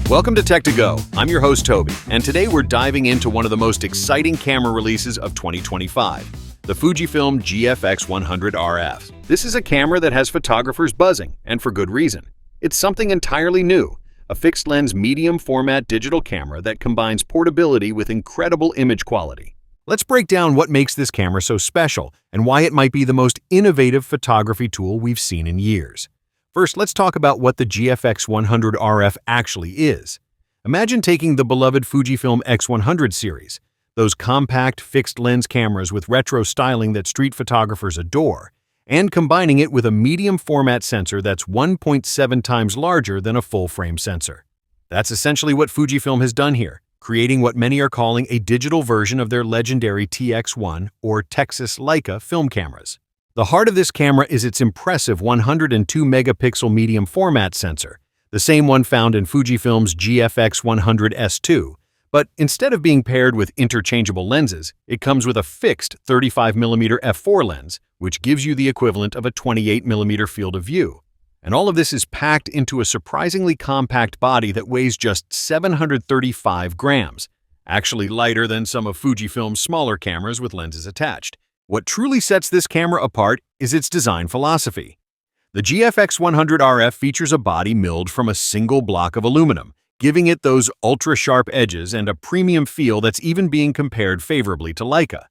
Welcome to Tech to Go. I'm your host, Toby, and today we're diving into one of the most exciting camera releases of 2025, the Fujifilm GFX 100 RF. This is a camera that has photographers buzzing, and for good reason. It's something entirely new, a fixed-lens medium-format digital camera that combines portability with incredible image quality. Let's break down what makes this camera so special and why it might be the most innovative photography tool we've seen in years. First, let's talk about what the GFX 100 RF actually is. Imagine taking the beloved Fujifilm X100 series, those compact fixed-lens cameras with retro styling that street photographers adore, and combining it with a medium-format sensor that's 1.7 times larger than a full-frame sensor. That's essentially what Fujifilm has done here, creating what many are calling a digital version of their legendary TX1 or Texas Leica film cameras. The heart of this camera is its impressive 102-megapixel medium-format sensor, the same one found in Fujifilm's GFX 100 S2, but instead of being paired with interchangeable lenses, it comes with a fixed 35mm f4 lens, which gives you the equivalent of a 28mm field of view. And all of this is packed into a surprisingly compact body that weighs just 735 grams, actually lighter than some of Fujifilm's smaller cameras with lenses attached. What truly sets this camera apart is its design philosophy. The GFX 100 RF features a body milled from a single block of aluminum, giving it those ultra-sharp edges and a premium feel that's even being compared favorably to Leica.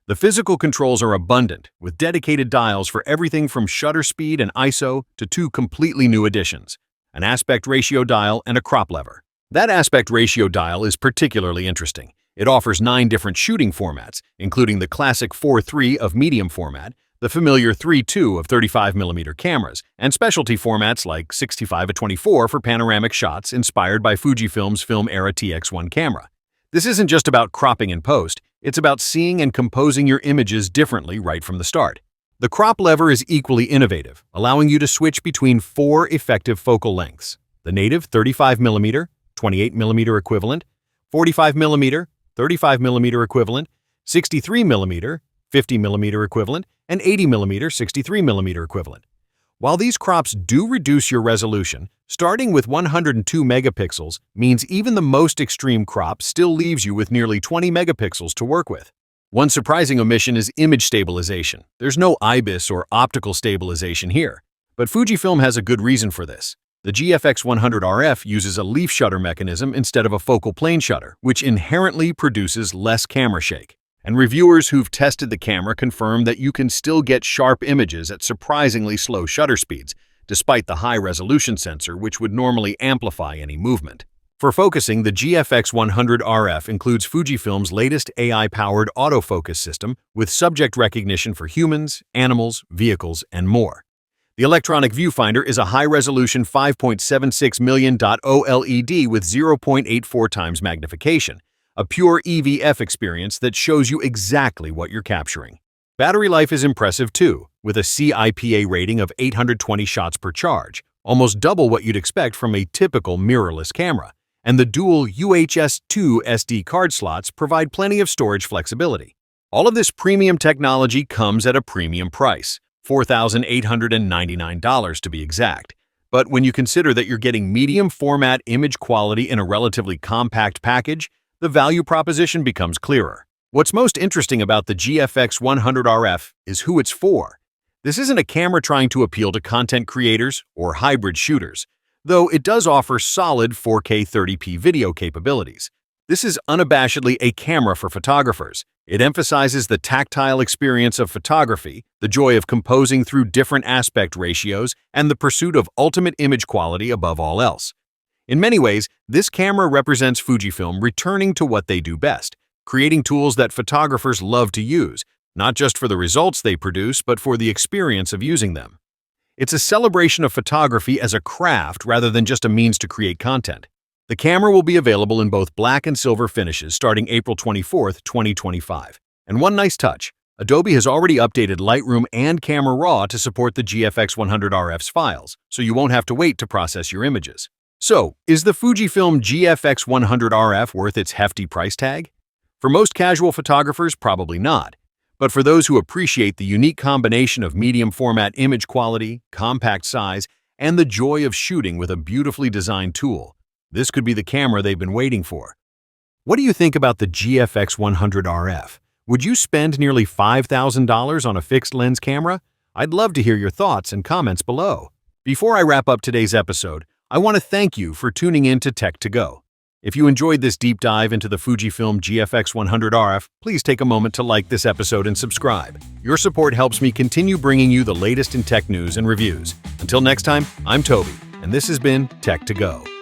The physical controls are abundant, with dedicated dials for everything from shutter speed and ISO to two completely new additions, an aspect ratio dial and a crop lever. That aspect ratio dial is particularly interesting. It offers 9 different shooting formats, including the classic 4:3 of medium format, the familiar 3:2 of 35mm cameras, and specialty formats like 65-24 for panoramic shots inspired by Fujifilm's film-era TX1 camera. This isn't just about cropping in post, it's about seeing and composing your images differently right from the start. The crop lever is equally innovative, allowing you to switch between 4 effective focal lengths: the native 35mm, 28mm equivalent, 45mm, 35mm equivalent, 63mm, 50mm equivalent, and 80mm, 63mm equivalent. While these crops do reduce your resolution, starting with 102 megapixels means even the most extreme crop still leaves you with nearly 20 megapixels to work with. One surprising omission is image stabilization. There's no IBIS or optical stabilization here, but Fujifilm has a good reason for this. The GFX 100 RF uses a leaf shutter mechanism instead of a focal plane shutter, which inherently produces less camera shake. And reviewers who've tested the camera confirm that you can still get sharp images at surprisingly slow shutter speeds, despite the high-resolution sensor, which would normally amplify any movement. For focusing, the GFX 100 RF includes Fujifilm's latest AI-powered autofocus system with subject recognition for humans, animals, vehicles, and more. The electronic viewfinder is a high-resolution 5.76 million OLED with 0.84 times magnification, a pure EVF experience that shows you exactly what you're capturing. Battery life is impressive too, with a CIPA rating of 820 shots per charge, almost double what you'd expect from a typical mirrorless camera, and the dual UHS-2 SD card slots provide plenty of storage flexibility. All of this premium technology comes at a premium price, $4,899 to be exact. But when you consider that you're getting medium-format image quality in a relatively compact package, the value proposition becomes clearer. What's most interesting about the GFX 100 RF is who it's for. This isn't a camera trying to appeal to content creators or hybrid shooters, though it does offer solid 4K 30p video capabilities. This is unabashedly a camera for photographers. It emphasizes the tactile experience of photography, the joy of composing through different aspect ratios, and the pursuit of ultimate image quality above all else. In many ways, this camera represents Fujifilm returning to what they do best, creating tools that photographers love to use, not just for the results they produce, but for the experience of using them. It's a celebration of photography as a craft rather than just a means to create content. The camera will be available in both black and silver finishes starting April 24, 2025. And one nice touch, Adobe has already updated Lightroom and Camera Raw to support the GFX 100 RF's files, so you won't have to wait to process your images. So, is the Fujifilm GFX 100 RF worth its hefty price tag? For most casual photographers, probably not. But for those who appreciate the unique combination of medium-format image quality, compact size, and the joy of shooting with a beautifully designed tool, This could be the camera they've been waiting for. What do you think about the GFX 100 RF? Would you spend nearly $5,000 on a fixed lens camera? I'd love to hear your thoughts and comments below. Before I wrap up today's episode, I want to thank you for tuning in to Tech to Go. If you enjoyed this deep dive into the Fujifilm GFX 100 RF, please take a moment to like this episode and subscribe. Your support helps me continue bringing you the latest in tech news and reviews. Until next time, I'm Toby, and this has been Tech to Go.